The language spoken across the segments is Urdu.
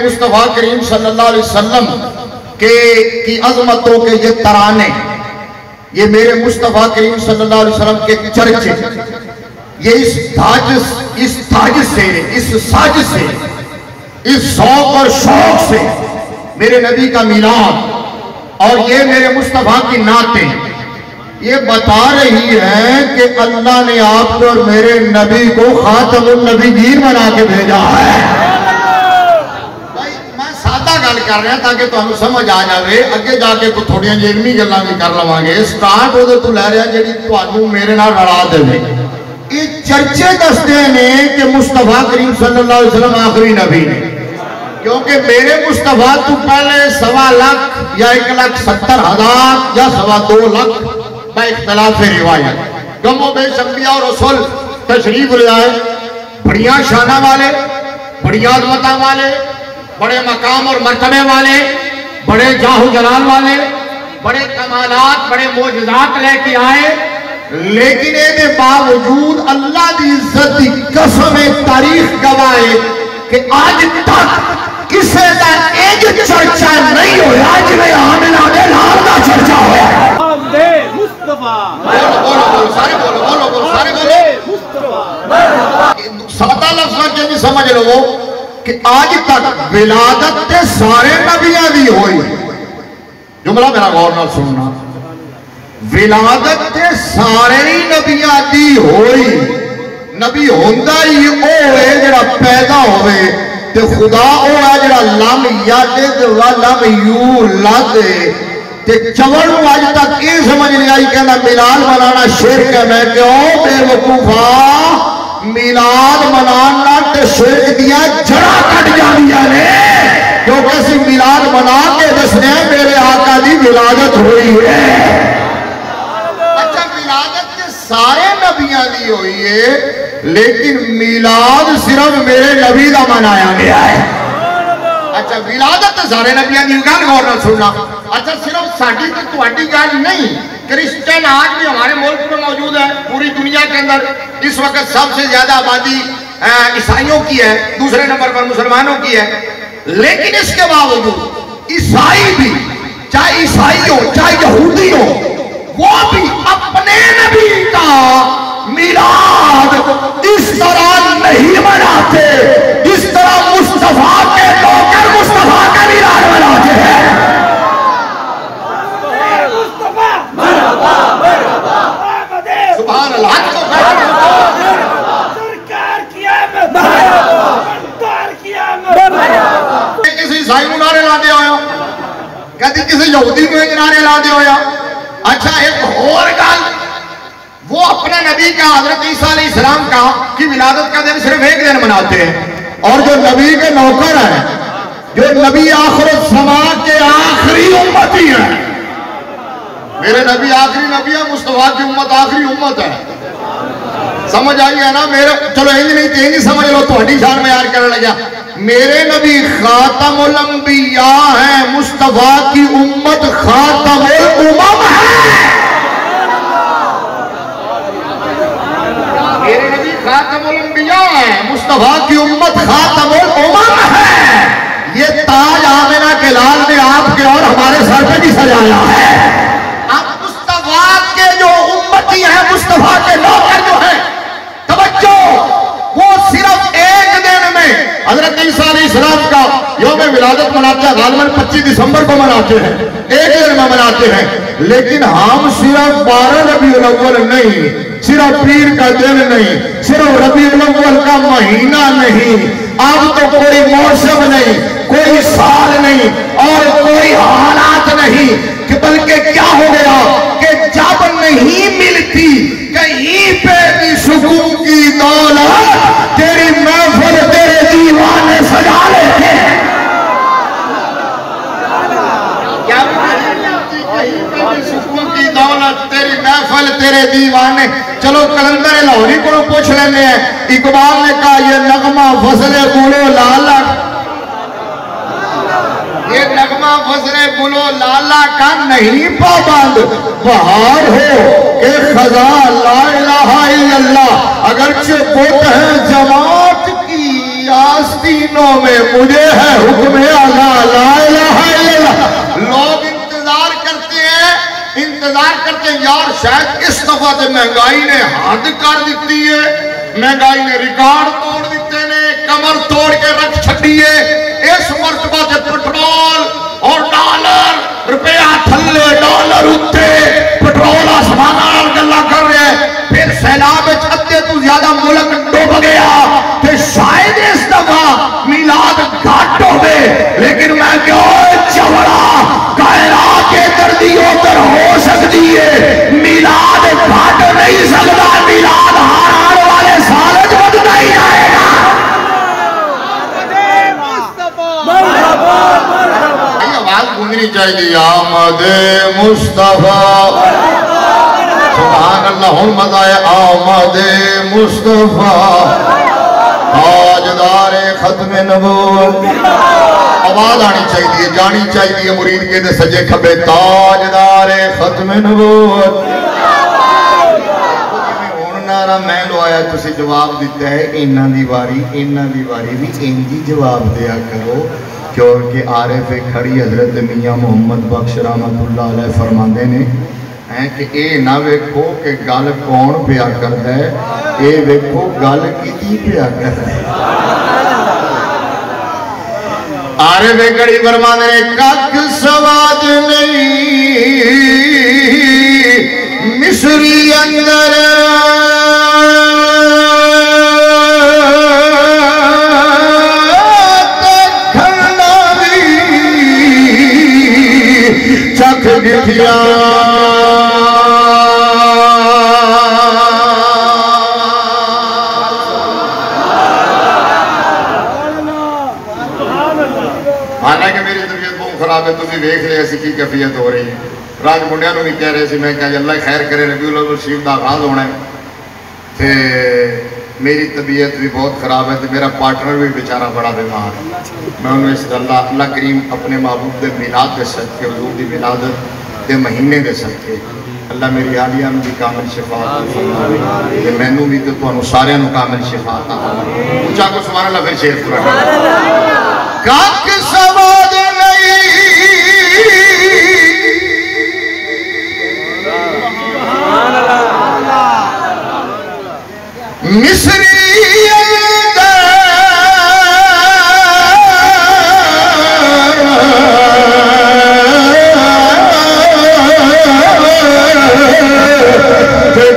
مصطفیٰ کریم صلی اللہ علیہ وسلم کی عظمتوں کے یہ ترانے، یہ میرے مصطفیٰ کریم صلی اللہ علیہ وسلم کے چرچے، یہ اس تاج سے، اس ساج سے، اس ذوق اور شوق سے میرے نبی کا میلاد اور یہ میرے مصطفیٰ کی نعتیں یہ بتا رہی ہے کہ اللہ نے آپ کو اور میرے نبی کو خاتم النبیین بنا کے بھیجا ہے۔ گل کر رہے ہیں تاکہ تو ہم سمجھ آ جائے، اگے جا کے کوئی تھوڑیاں علمی گلاں بھی کر لواں گے۔ سٹارٹ وہ تو لے رہا جڑی تانوں میرے نال رلا دے۔ یہ چرچے دستے ہیں کہ مصطفیٰ کریم صلی اللہ علیہ وسلم آخری نبی نے، کیونکہ میرے مصطفیٰ تو پہلے 1.25 لاکھ یا 1,70,000 یا 2.25 لاکھ با اختلاف روایت کم و بیش انبیاء اور رسول تشریف لے آئے، بڑیاں شانہ والے، بڑیاں عظمتاں والے، بڑے مقام اور مرتبے والے، بڑے جاہ و جلال والے، بڑے کمالات، بڑے معجزات لے کے آئے، لیکن اے باوجود اللہ دی عزت دی قسم تاریخ گواہے کہ آج تک کسے دا ایک چرچا نہیں ہویا جنہیں آمنہ دے لال دا چرچا ہویا۔ آمدے مصطفیٰ بولو سارے بولو سارے بولو۔ سادہ لفظہ کے بھی سمجھ لو کہ آج تک ولادت تے سارے نبیاں دی ہوئی، جملہ میرا غور نہ سننا، ولادت تے سارے نبیاں دی ہوئی، نبی ہوندہ ہی اوے جڑا پیدا ہوئے تے خدا اوہ جڑا لم یلد و لم یولد تے چوڑ آج تک یہ سمجھ لیا ہی کہنا میلاد منانا شرک ہے۔ میں کیوں بے وقوفہ میلاد منانا تے شرک دیا جڑا کٹ جانیا نے، کیونکہ سی میلاد منا کے دسنے میرے آقا دی ولادت ہوئی ہے۔ اچھا ولادت تے سارے نبیاں دی ہوئی ہے، لیکن میلاد صرف میرے نبی دا منایا گیا ہے۔ اچھا ولادت تے سارے نبیاں دی گل غور نہ سننا۔ اچھا صرف ساڈی تے تہاڈی گل نہیں، کرسچن آج بھی ہمارے ملک میں موجود ہے، پوری دنیا کے اندر اس وقت سب سے زیادہ آبادی عیسائیوں کی ہے، دوسرے نمبر پر مسلمانوں کی ہے، لیکن اس کے باوجود عیسائی بھی، چاہے عیسائی ہو چاہے یہودی ہو، وہ بھی اپنے نبی کا میلاد اس طرح نہیں مناتے اس طرح مصطفیٰ کے نوکر مصطفیٰ کا میلاد مناتے ہیں۔ سبحان اللہ۔ کسی عیسائی کو نعرے لا دیا ہویا، کہتی کسی یہودی کو نعرے لا دیا ہویا۔ اچھا ایک اور گل، وہ اپنے نبی کا حضرت عیسیٰ علیہ السلام کا کی ولادت کا دن صرف ایک دن مناتے ہیں، اور جو نبی کے نوکر ہیں، جو نبی آخر الزمان کے آخری امتی ہیں، میرے نبی آخری نبی ہے، مصطفیٰ کی امت آخری امت ہے، سمجھ آئی ہے نا میرے؟ چلو یہ نہیں تینی سمجھ لو، تو ہڈی شان میں یار کرنے لگیا، میرے نبی خاتم الانبیاء ہیں، مصطفیٰ کی امت خاتم الامم ہے۔ میرے نبی خاتم الانبیاء ہیں، مصطفیٰ کی امت خاتم الامم ہے۔ یہ تاج آمنہ کے لال نے آپ کے اور ہمارے سر پہ بھی سجایا ہے۔ کے جو امتی ہیں، مصطفیٰ کے نوکر جو ہیں، توجہ، وہ صرف ایک دن میں حضرت عیسیٰ علیہ السلام کا یوم ولادت مناتے ہیں، غالباً 25 دسمبر کو مناتے ہیں، ایک دن میں مناتے ہیں، لیکن ہم صرف 12 ربیع الاول نہیں، صرف پیر کا دن نہیں، صرف ربیع الاول کا مہینہ نہیں، اب تو کوئی موسم نہیں، کوئی سال نہیں اور کوئی حالات نہیں، کہ بلکہ کیا ہو گیا کہ جب نہیں ملتی کہیں پہ بھی سکون کی دولت، تیری محفل تیرے دیوانے سجا لیتے ہیں۔ کیا ملتی کہیں پہ بھی سکون کی دولت، تیری محفل تیرے دیوانے۔ چلو کلندر لاہوری کو پوچھ لینے ہیں، اقبال نے کہا یہ نغمہ فضل گلو لالا، یہ نغمہ فضل گلو لالا کا نہیں پابند، بہار ہو کہ خزاں لا الہ الا اللہ، اگرچہ بت ہے جماعت کی آستینوں میں مجھے ہے حکم شاید اس دفعہ تے مہنگائی نے حد کر دیتی ہے، مہنگائی نے ریکارڈ توڑ دیتے نے، کمر توڑ کے رکھ چھڑیے۔ اس مرتبہ تے پٹرول اور ڈالر، روپیہ تھلے ڈالر اتے، پٹرول آسمان نال گلا کر رہے ہیں۔ پھر سیلاب ادھے تو زیادہ ملک ڈوب گیا تے شاید اس دفعہ میلاد گھٹ ہوئے، لیکن میں کہو چوڑا کائنات کے دردی ادھر ہو سکتی ہے، میلاد گھٹ نہیں سکتا، میلاد ہر آنے والے سال بدلتا ہی جائے گا۔ آواز گونجنی چاہیے، آمد مصطفیٰ، سبحان اللہ، ہن مزہ ہے، آمد مصطفیٰ تاجدار ختم نبوت۔ آواز آنی چاہیے، جانی چاہیے مرید کے دے سجے کھبے، تاجدار ختم نبوت۔ نارا میں لو آیا تسی جواب دیتا ہے، انہاں دی واری بھی انجی جواب دیا کرو، کیونکہ عارف کھڑی حضرت میاں محمد بخش رحمت اللہ علیہ فرماندے نے کہ اے نہ ویکھو کہ گل کون پیا کردا ہے، اے ویکھو گل کیتی پیا کردا ہے۔ عارف کھڑی فرماندے نے کک سواد نہیں مصری اندر چکھ گٹھیا حالانکہ میری طبیعت بہت خراب ہے، تو بھی دیکھ لے ایسی کی کیفیت ہو رہی ہے۔ راج منڈیا نو بھی کہہ رہے سی، میں کہا جی اللہ خیر کرے، ربیع الاول شریف دا آغاز ہونا ہے، تے میری طبیعت بھی بہت خراب ہے، تے میرا پارٹنر بھی بیچارہ بڑا بیمار ہے۔ میں انہوں اس اللہ کریم اپنے محبوب دے میلاد دے صدقے، حضور دی میلاد دے مہینے دے صدقے اللہ میری حالیہ میں بھی کامل شفا عطا فرمائے، تے مینوں بھی تے تانوں سارے نوں کامل شفا عطا فرمائے۔ اونچا کو سبحان اللہ، پھر شیر پڑھنا۔ کک سواد مصری اندر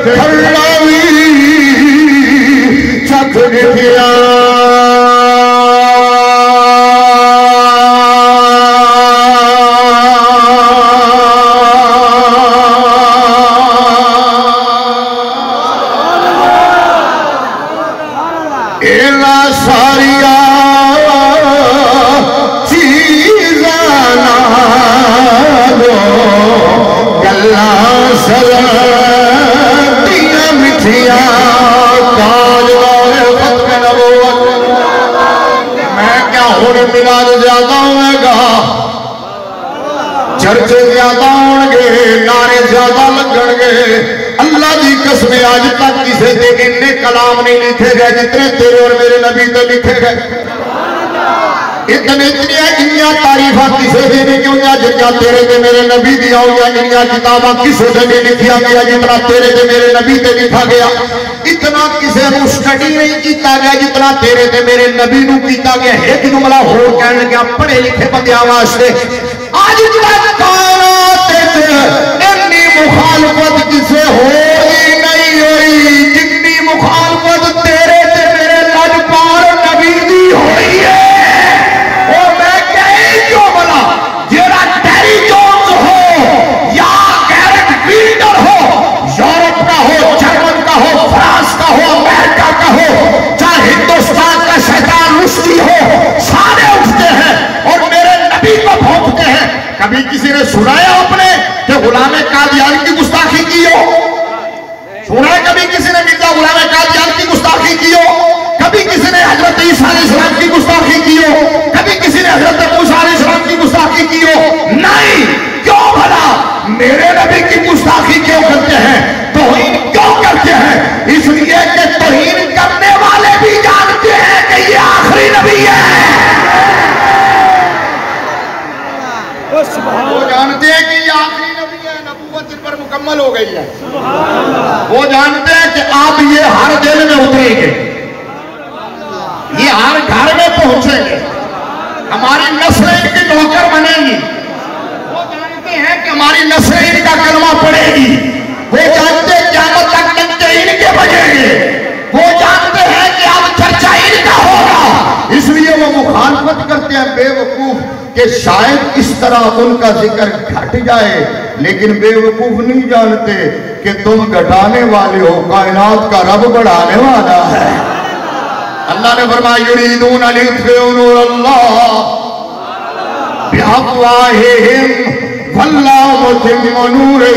کھلاوی چکھ گٹھیا ساریا چیزانا لو گلا سلطیاں مٹھیاں تاجدار ختم نبوت۔ میں کیا ہوں میلاد زیادہ ہوئے گا، چرچے زیادہ ہوں گے، نعرے زیادہ لگن گے۔ اللہ دی قسم آج تک کسی تے اتنے کلام نہیں لکھے گئے جتنے تیرے اور میرے نبی تے لکھے گئے۔ اتنی تعریفاں کسی دے نہیں ہوئیاں جتنا تیرے تے میرے نبی دیا ہوئیاں، اتنی کتاباں کسی سے نہیں لکھیا گیا جتنا تیرے تے میرے نبی تے لکھا گیا۔ اتنا کسی نو سٹڈی نہیں کیتا گیا جتنا تیرے تے میرے نبی نو کیتا گیا۔ ایک جملہ ہور کہنے لگا پڑھے لکھے بندیاں واسطے، آج تک کائنات اتنی مخالفت کسے ہوئی نہیں ہوئی جتنی مخالفت تیرے تے میرے لجپال نبی دی ہوئی ہے۔ اور میں کہیں کیوں بلا جیڑا ٹیری جونز ہو یا گیرٹ ویلڈر ہو، یورپ کا ہو، جرمن کا ہو، فرانس کا ہو، امریکہ کا ہو، چاہے ہندوستان کا شیطان رشدی ہو، سارے اٹھتے ہیں اور میرے نبی کو بھونکتے ہیں۔ کبھی کسی نے سنایا اپنے کہ غلام قادیانی کی گستاخی کی ہو؟ سنا ہے کبھی کسی نے مرزا غلام قادیانی کی گستاخی کی ہو؟ کبھی کسی نے حضرت عیسیٰ علیہ السلام کی گستاخی کی ہو؟ کبھی کسی نے حضرت موسیٰ علیہ السلام کی گستاخی کی ہو؟ نہیں۔ کیوں بھلا میرے نبی کی گستاخی کیوں کرتے ہیں، توہین کیوں کرتے ہیں؟ اس لیے کہ توہین کرنے والے بھی جانتے ہیں کہ یہ آخری نبی ہے۔ وہ جانتے ہیں کہ یہ آخری نبی ہے، نبوت ان پر مکمل مکمل ہو گئی ہے. وہ جانتے ہیں کہ اب یہ ہر دل میں اتریں گے, یہ ہر گھر میں پہنچیں گے, ہماری نسلیں ان کی نوکر بنیں گی. وہ جانتے ہیں کہ ہماری نسلیں ان کا کلمہ پڑھے گی. وہ جانتے ہیں قیامت تک ڈنڈے ان کے بجیں گے. وہ جانتے ہیں کہ اب چرچا ان کا ہوگا. اس لیے وہ مخالفت کرتے ہیں بے وقوف کہ شاید اس طرح ان کا ذکر گھٹ جائے, لیکن بے وقوف نہیں جانتے کہ تم گھٹانے والے ہو, کائنات کا رب بڑھانے والا ہے. اللہ نے فرمایا یریدون لیطفئوا نور اللہ بافواہہم واللہ متم نورہ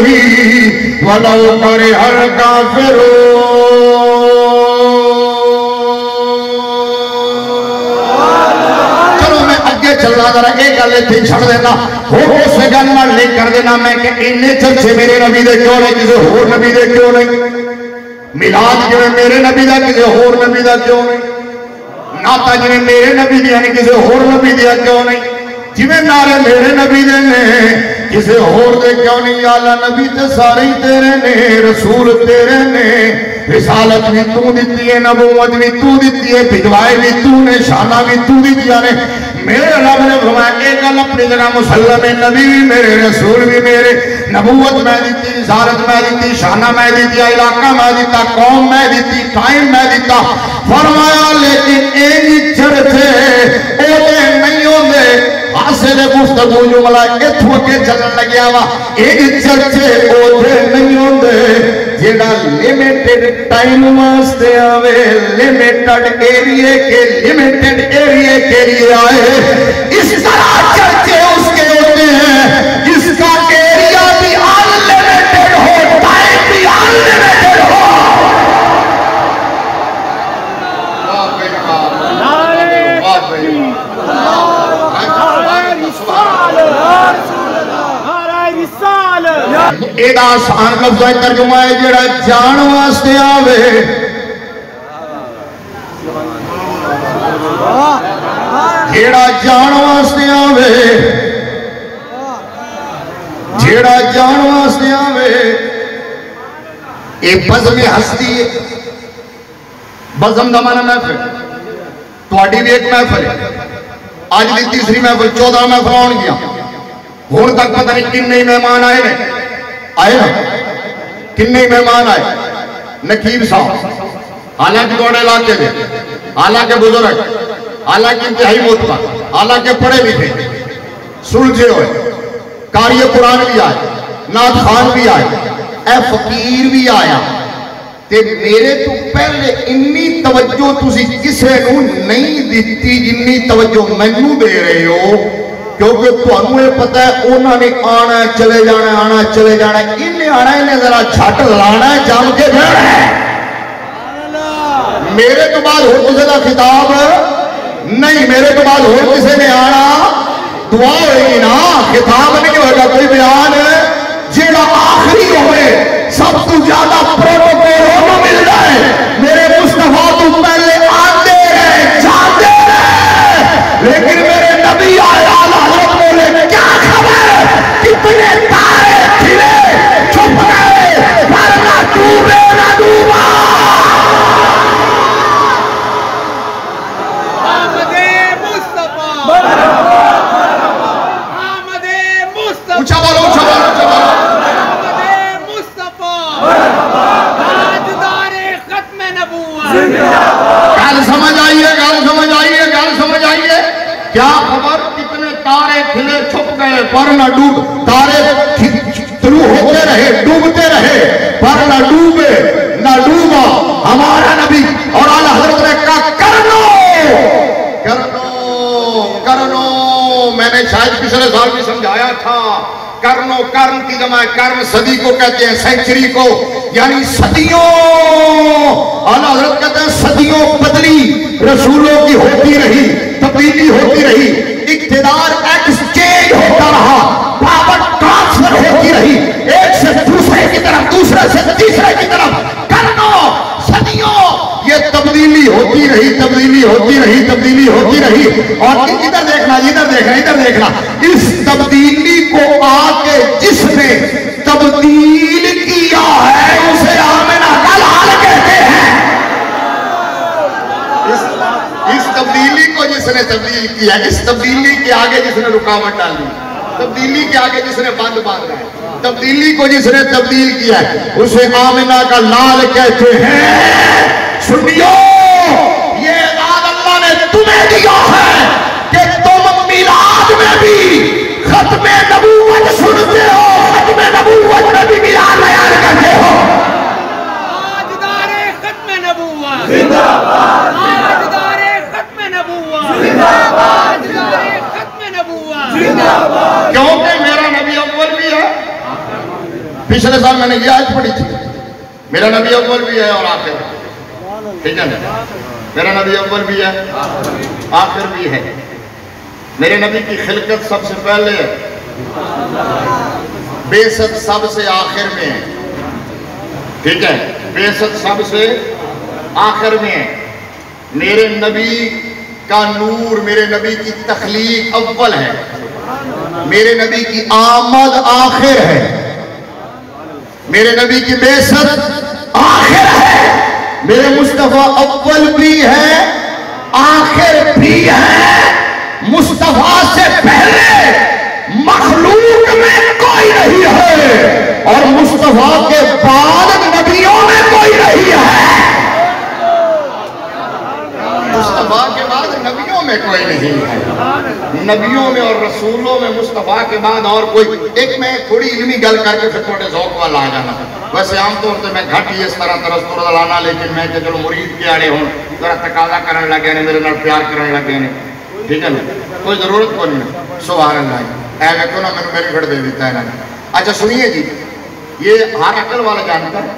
ولو کرہ الکافرون. چل رہا ذرا ایک گل اتنے چھڑ دینا, ہو اس گل نال لنک کر دینا میں کہ اینے چرچے میرے نبی دے کیوں نہیں, کسی ہور نبی دے کیوں نہیں, میلاد جویں میرے نبی دا کسی ہور نبی دا کیوں نہیں, نعتاں جویں میرے نبی دی یعنی کسی ہور نبی دی کیوں نہیں, جویں نعرے میرے نبی دے نے کسی ہور دے کیوں نہیں. یا اللہ نبی تے سارے ہی تیرے نے, رسول تیرے نے, رسالت بھی تو دیتی ہے, نبوت بھی تو دیتی ہے, بھجوائے بھی تو نے, شانہ بھی تو دیتی ہے. میرے رب نے فرمایا کہ گل اپنی جگہ مسلم ہے, نبی بھی میرے, رسول بھی میرے, نبوت میں دیتی, رسالت میں دیتی, شانہ میں دیتی, علاقہ میں دیتا, قوم میں دیتی, ٹائم میں دیتا. فرمایا لیکن ایک چرچے اوتے نہیں ہوندے. حاصل گفتگو جملہ اتھو کے چلن لگیا وا, ایک چرچے اوتے نہیں ہوندے جیڑا لیمیٹڈ ٹائم واسطے آوے, لیمیٹڈ ایریے کے لیے آئے. اس طرح چرچے اس کے ہوتے ہیں جس کا ایریا بھی انلیمیٹڈ ہو, ٹائم بھی انلیمیٹڈ ہو. ایک آسان لفظ ہے ترجمہ ہے جڑا جان واسطے آوے, جیڑا جان واسطے آوے, جیڑا جان واسطے آوے. ایک بزم ہستی ہے, بزم دا معنی محفل, تواڈی بھی ایک محفل ہے. آج دی تیسری محفل, 14 محفل آن گیا. ہون تک پتہ نہیں کتنے مہمان آئے نے, آئے نا کتنے مہمان آئے. نقیب صاحب حالانکہ دوڑے علاقے دے, حالانکہ بزرگ, حالانکہ انتہائی موتبر, حالانکہ پڑھے لکھے, سلجھے ہوئے, قاری قرآن بھی آئے, نعت خان بھی آئے, اے فقیر بھی آیا. تے میرے تو پہلے انی توجہ تسی کسے نو نہیں دیتی جنی توجہ مینوں دے رہے ہو, کیونکہ تمہیں یہ پتہ ہے انہوں نے آنا ہے چلے جانا ہے, آنا ہے چلے جانا ہے, انہیں آنا ہے انہیں ذرا چھٹ لانا ہے, جام کے بھیڑ ہے. میرے تو بعد ہو کسے دا خطاب نہیں, میرے تو بعد ہو کسے نے آنا, دعا ہوئی نا, خطاب نہیں ہوگا کوئی بیان ہے. جیڑا آخری ہوئے سب تو زیادہ پروٹوکول ہونا مل جائے. میرے مصطفیٰ تو پہلے آتے رہے, جاتے رہے, لیکن میرے نبی آیا حضرت بولے کیا خبر, کتنے تارے کھلے چھپ گئے, ورنہ ڈوبے نہ ڈوبا. آمد مصطفیٰ, آمد مصطفیٰ, اچھا بولو, اچھا بولو, اچھا بولو. آمد مصطفیٰ, تاجدار ختم نبوت. گل سمجھ آئیے, گل سمجھ آئیے, گل سمجھ آئیے. کیا خبر کتنے تارے کھلے چھپ گئے پر نہ ڈوب, تارے طلوع ہوتے رہے, ڈوبتے رہے, پر نہ ڈوبے نہ ڈوبا ہمارا نبی. اور اعلیٰ حضرت نے کہا کرنو کرنو کرنو. میں نے شاید پچھلے سال بھی سمجھایا تھا, کرنو, کرن کی جمع ہے کرن, صدی کو کہتے ہیں, سینچری کو, یعنی صدیوں. اعلیٰ حضرت کہتے ہیں صدیوں بدلی رسولوں کی ہوتی رہی, تبدیلی ہوتی رہی, اقتدار ایکسچینج ہوتا رہا, پاور ٹرانسفر ہوتی رہی, ایک سے دوسرے کی طرف, دوسرے سے تیسرے کی طرف. کرنو صدیوں یہ تبدیلی ہوتی رہی, تبدیلی ہوتی رہی, تبدیلی ہوتی رہی. اور ادھر دیکھنا, ادھر دیکھنا, ادھر دیکھنا. اس تبدیلی کو آ کے جس نے تبدیل تبدیل کیا ہے. اس تبدیلی کے آگے جس نے رکاوٹ ڈالی, تبدیلی کے آگے جس نے بند باندھا ہے, تبدیلی کو جس نے تبدیل کیا ہے, اسے آمنہ کا لال کہتے ہیں. سنیو, یہ اعزاز اللہ نے تمہیں دیا ہے کہ تم میلاد میں بھی ختم نبوت سنتے ہو, ختم نبوت میں بھی میلاد بیان کرتے ہو. تاجدار ختم نبوت زندہ باد, تاجدار ختم نبوت زندہ باد, تاجدار ختم نبوت زندہ باد. کیونکہ میرا نبی اول بھی ہے. پچھلے سال میں نے یہ آیت پڑھی تھی, میرا نبی اول بھی ہے اور آخر, ٹھیک ہے نا, میرا نبی اول بھی ہے آخر بھی ہے. میرے نبی کی خلقت سب سے پہلے ہے, بعثت سب سے آخر میں ہے, ٹھیک ہے, بعثت سب سے آخر میں ہے. میرے نبی کا نور, میرے نبی کی تخلیق اول ہے, میرے نبی کی آمد آخر ہے, میرے نبی کی بعثت آخر ہے. میرے مصطفیٰ اول بھی ہے آخر بھی ہے. مصطفیٰ سے پہلے مخلوق میں کوئی نہیں ہے اور مصطفیٰ کے بعد نبیوں میں کوئی نہیں ہے. مصطفیٰ کے بعد نبیوں میں کوئی نہیں ہے. نبیوں میں اور رسولوں میں مصطفیٰ کے بعد اور کوئی. ایک میں تھوڑی علمی گل کر کے پھر تھوڑے ذوق والا آ جانا. ویسے عام طور سے میں گھٹ ہی اس طرح ترس لانا, لیکن میں کہ چلو مرید کے آڑے ہوں, ذرا تقاضا کرنے لگے نے, میرے نال پیار کرنے لگے نے, ٹھیک ہے نا, کوئی ضرورت کو نہیں. سبحان اللہ, اے دیکھو نا میں نے میری گھڑ دے دیتا ہے نا. اچھا سنیے جی, یہ ہر عقل والا جانتا ہے.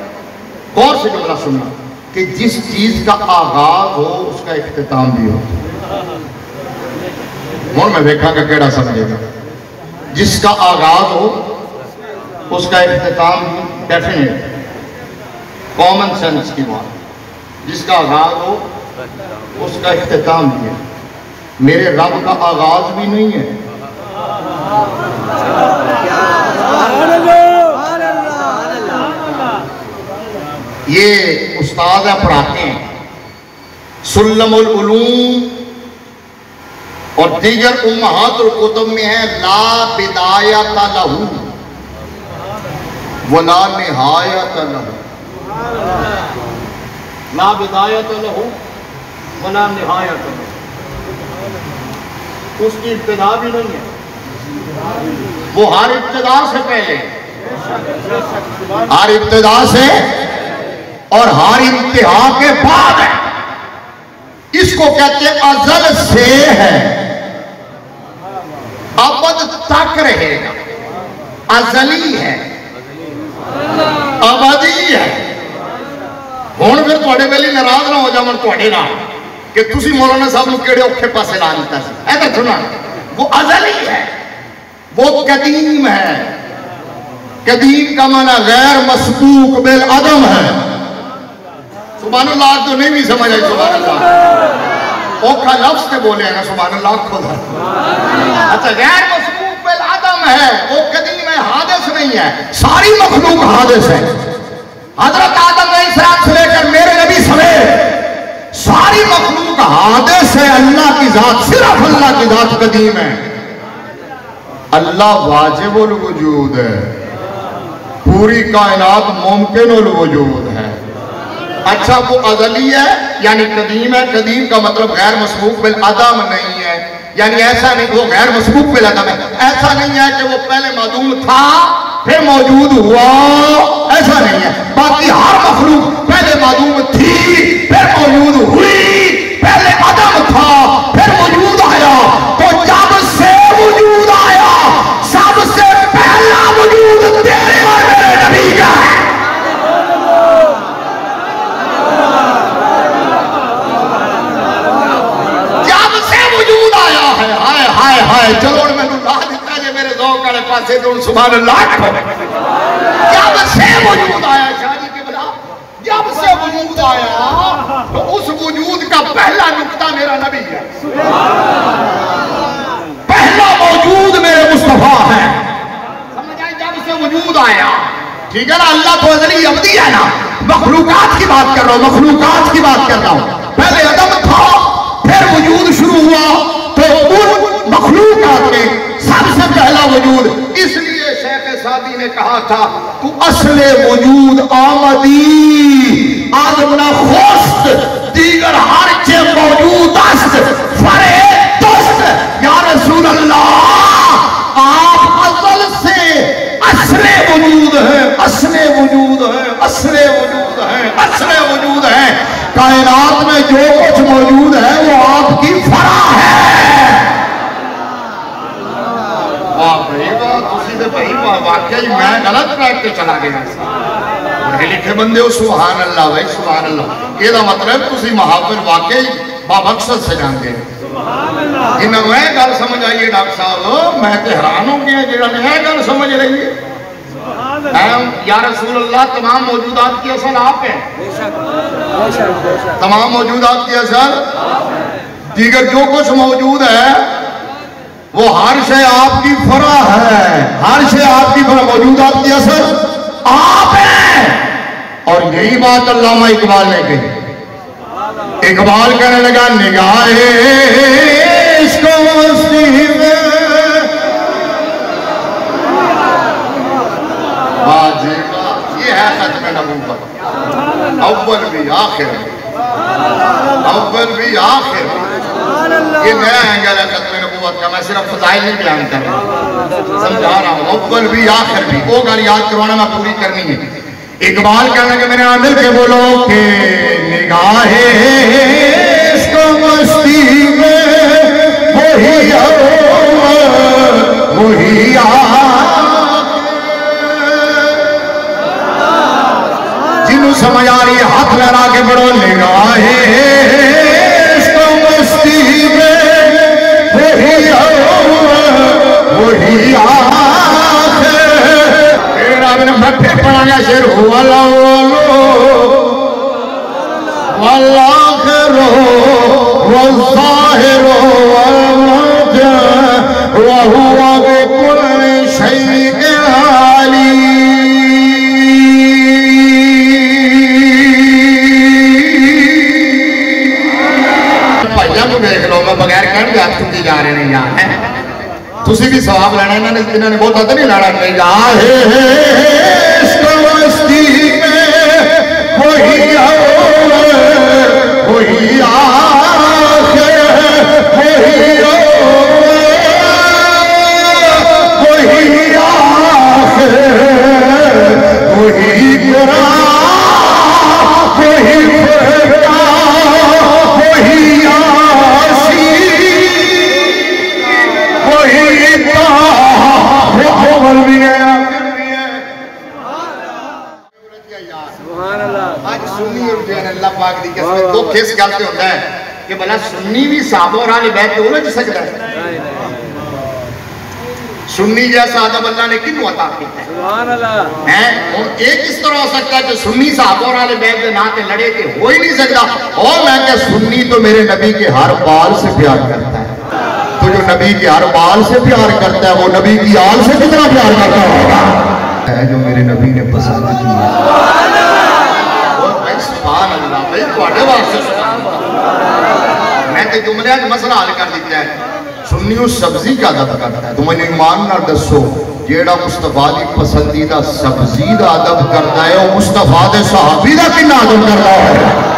غور سے جملہ سننا کہ جس چیز کا آغاز ہو اس کا اختتام بھی ہو. ہوں میں دیکھا کہ کیڑا سمجھے گا. جس کا آغاز ہو اس کا اختتام بھی ڈیفینیٹ, کامن سینس کی بات. جس کا آغاز ہو اس کا اختتام بھی ہے. میرے رب کا آغاز بھی نہیں ہے, یہ استاد ہیں پڑھاتے ہیں. سلم العلوم اور دیگر امہات الکتب میں ہے لا بدایت لہو ولا نہایت لہو. لا بدایت لہو ولا نہایت لہو, اس کی ابتدا بھی نہیں ہے. وہ ہر ابتدا سے پہلے, ہر ابتدا سے اور ہر انتہا کے بعد ہے. اس کو کہتے ہیں ازل سے ہے, ابد تک رہے گا. ازلی ہے, ابدی ہے. ہوں پھر تھوڑے ویلے ناراض نہ ہو جاؤ تھوڑے نال کہ تسی مولانا صاحب نو کیڑے اوکھے پاسے لا دیتا سی. ادھر سنا, وہ ازلی ہے, وہ قدیم ہے. قدیم کا معنی غیر مسبوق بالعدم ہے. سبحان اللہ تو نہیں بھی سمجھ آئی. سبحان اللہ اوکھا لفظ کے بولے ہیں نا, سبحان اللہ خدا. اچھا غیر مسبوق بالعدم ہے, وہ قدیم ہے, حادث نہیں ہے. ساری مخلوق حادث ہے. حضرت آدم علیہ السلام سے لے کر میرے نبی سمیت ساری مخلوق حادث ہے. اللہ کی ذات, صرف اللہ کی ذات قدیم ہے. اللہ واجب الوجود ہے, پوری کائنات ممکن الوجود ہے. اچھا وہ ازلی ہے یعنی قدیم ہے. قدیم کا مطلب غیر مسبوق بالعدم نہیں ہے, یعنی ایسا نہیں وہ غیر مسبوق بالعدم ہے. ایسا نہیں ہے کہ وہ پہلے معدوم تھا پھر موجود ہوا, ایسا نہیں ہے. باقی ہر مخلوق پہلے معدوم تھی پھر موجود ہوئی, پہلے عدم تھا پھر وجود آیا. تو جب سے وجود آیا سب سے پہلا وجود تیرے اور میرے نبی کا ہے. جب سے وجود آیا ہے, ہائے ہائے ہائے, چلو میں نے لا دیتا ہے میرے ذوق والے پاسے تو سبحان اللہ. جب سے وجود آیا شادی کے بلا, جب سے وجود آیا تو اس وجود کا پہلا نقطہ میرا نبی ہے. پہلا موجود میرے مصطفیٰ ہے. سمجھ آئے, جب سے وجود آیا, ٹھیک ہے نا. اللہ تو ازلی ابدی ہے نا. مخلوقات کی بات کر رہا ہوں, مخلوقات کی بات کر رہا ہوں. پہلے عدم تھا پھر وجود شروع ہوا نے کہا تھا تو اصل وجود آمدی آدم نخست دیگر ہر چے موجود است فرے دوست یا رسول اللہ آپ ازل سے اصل وجود ہے اصل وجود ہے اصل وجود ہے اصل وجود ہے کائنات میں جو کچھ موجود ہے وہ آپ کی فرا ہے واقعی میں غلط ٹریک پہ چلا گیا پڑھے لکھے بندے ہو سبحان اللہ بھائی سبحان اللہ یہ مطلب تسی محافظ واقعی بامقصد سے جان گے انہوں میں گل سمجھ آئیے ڈاکٹر صاحب میں تے حیران ہوں گیا جنہوں نے گل سمجھ رہی ہے یا رسول اللہ تمام موجودات کی اصل آپ ہیں تمام موجودات کی اصل دیگر جو کچھ موجود ہے وہ ہر شے آپ کی فرا ہے ہر شے آپ کی فرا موجودات کی اثر آپ ہیں اور یہی بات علامہ اقبال نے کہی اقبال کہنے لگا نگاہ عشق و مستی میں یہ ہے ختم نبوت اول بھی آخر اول بھی آخر یہ نیا اینگل ہے ختم نبوت کا میں صرف فضائل نہیں بیان کر رہا ہوں سمجھا رہا ہوں اول بھی آخر بھی وہ گل یاد کروانا میں پوری کرنی ہے اقبال کہنا کہ میرے عامل کے بولو کہ نگاہ عشق و مستی میں وہی وہی جنہوں سمجھ آ رہی ہاتھ لہرا کے بڑھو نگاہ عشق و مستی میں وہی وہی پھر آپ نے پھر پڑھا گیا شیر والآخر والظاہر والمرجع وہو بکل شیء علیم بھائیاں کو دیکھ لو میں بغیر کہنے آپ چکی جا رہے نہیں یہاں ہے تسی بھی ثواب لینا انہوں نے بہت آتا نہیں لڑا نگاہ عشق و مستی میں وہی وہی آخر وہی وہی آخر وہی قرآن وہی وہی آسی وہی بھی ہے آج سنی اور جین اللہ پاک دی قسمت دو کھیس گلتے ہوتا ہے کہ بلا سنی بھی صحابہ اور آلِ بیت کے الجھ سکتا ہے سنی جیسا ادب اللہ نے کنو عطا کیتا ہے سبحان اللہ ایک اس طرح ہو سکتا ہے کہ سنی صحابہ اور آلِ بیت کے ناتے لڑے کے ہو ہی نہیں سکتا اور میں کہ سنی تو میرے نبی کے ہر بال سے پیار کرتا ہے تو جو نبی کے ہر بال سے پیار کرتا ہے وہ نبی کی آل سے کتنا پیار کرتا ہوگا ہے جو میرے نبی نے پسند کیا سبحان اللہ بھائی بڑے واسطے میں تے جملے آج مسئلہ حل کر دیتا ہے سنیوں سبزی کا ادب کرتا ہے تو میں نے ایمان نہ دسو جیڑا مصطفیٰ دی پسندیدہ سبزی دا ادب کرتا ہے وہ مصطفیٰ دے صحابی دا کنا ادب کرتا ہے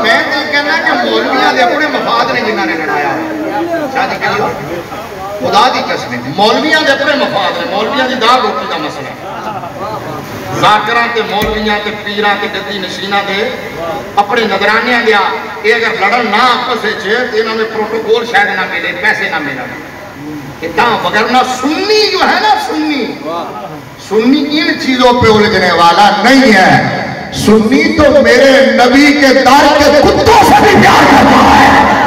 میں تے کہنا کہ مولویاں دے اپنے مفاد نے جنہاں نے لڑایا شاید کہ خدا دی قسم مولویاں دے اپنے مفاد نے مولویاں دی دار روٹی دا مسئلہ ذاکران تے مولویاں تے پیران تے گدی نشینہ دے اپنے نگرانیاں دیا یہ اگر لڑن نہ آپس سے چھے تو انہوں نے پروٹوکول شاید نہ ملے پیسے نہ ملے اتنا وگرنہ سنی جو ہے نا سنی ان چیزوں پہ الجھنے والا نہیں ہے سنی تو میرے نبی کے دار کے کتوں سے بھی پیار کرتا ہے